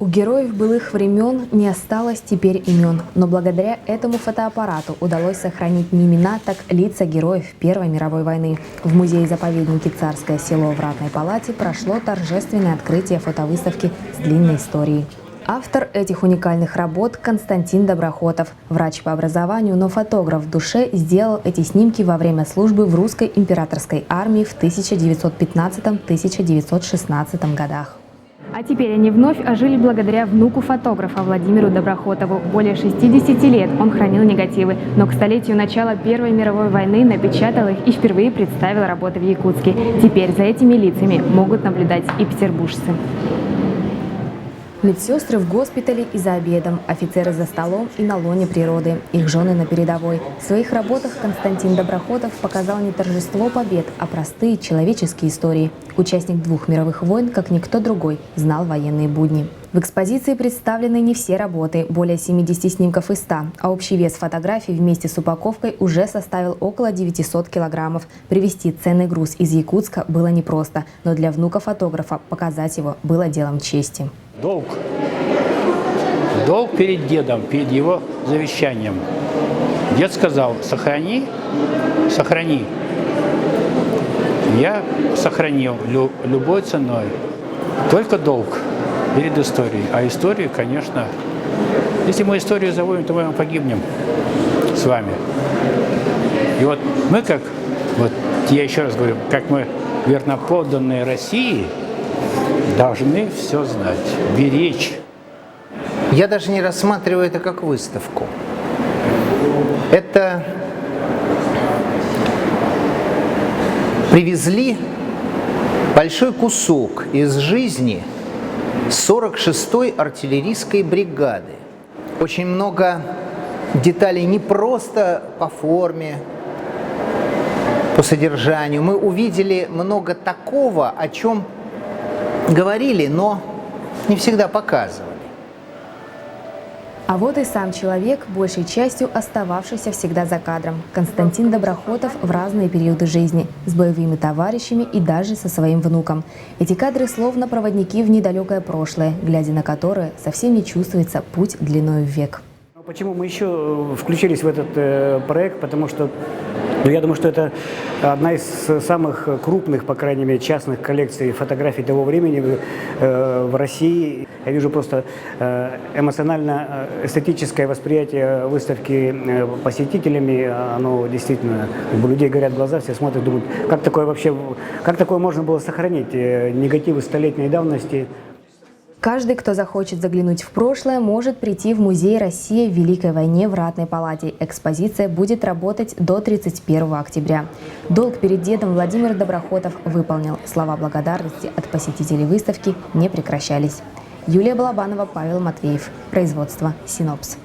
героев былых времен не осталось теперь имен, но благодаря этому фотоаппарату удалось сохранить не имена, так лица героев Первой мировой войны. В музее-заповеднике «Царское село» в Ратной палате прошло торжественное открытие фотовыставки с длинной историей. Автор этих уникальных работ Константин Доброхотов. Врач по образованию, но фотограф в душе, сделал эти снимки во время службы в русской императорской армии в 1915-1916 годах. А теперь они вновь ожили благодаря внуку фотографа Владимиру Доброхотову. Более 60 лет он хранил негативы, но к столетию начала Первой мировой войны напечатал их и впервые представил работы в Якутске. Теперь за этими лицами могут наблюдать и петербуржцы. Медсестры в госпитале и за обедом, офицеры за столом и на лоне природы, их жены на передовой. В своих работах Константин Доброхотов показал не торжество побед, а простые человеческие истории. Участник 2 мировых войн, как никто другой, знал военные будни. В экспозиции представлены не все работы, более 70 снимков из 100, а общий вес фотографий вместе с упаковкой уже составил около 900 килограммов. Привезти ценный груз из Якутска было непросто, но для внука фотографа показать его было делом чести. Долг перед дедом, перед его завещанием. Дед сказал: сохрани. Я сохранил любой ценой. Только долг перед историей. А историю, конечно, если мы историю забудем, то мы погибнем с вами. И вот мы я еще раз говорю, как мы верноподданные России, должны все знать, беречь. Я даже не рассматриваю это как выставку. Это привезли большой кусок из жизни 46-й артиллерийской бригады. Очень много деталей не просто по форме, по содержанию. Мы увидели много такого, о чем говорили, но не всегда показывали. А вот и сам человек, большей частью остававшийся всегда за кадром. Константин Доброхотов в разные периоды жизни, с боевыми товарищами и даже со своим внуком. Эти кадры словно проводники в недалекое прошлое, глядя на которые совсем не чувствуется путь длиною в век. Почему мы еще включились в этот проект? Потому что я думаю, что это одна из самых крупных, по крайней мере, частных коллекций фотографий того времени в России. Я вижу просто эмоционально-эстетическое восприятие выставки посетителями. Оно действительно, у людей горят глаза, все смотрят, думают, как такое можно было сохранить? Негативы столетней давности. Каждый, кто захочет заглянуть в прошлое, может прийти в Музей России в Великой войне в Ратной палате. Экспозиция будет работать до 31 октября. Долг перед дедом Владимир Доброхотов выполнил. Слова благодарности от посетителей выставки не прекращались. Юлия Балабанова, Павел Матвеев. Производство «Синопс».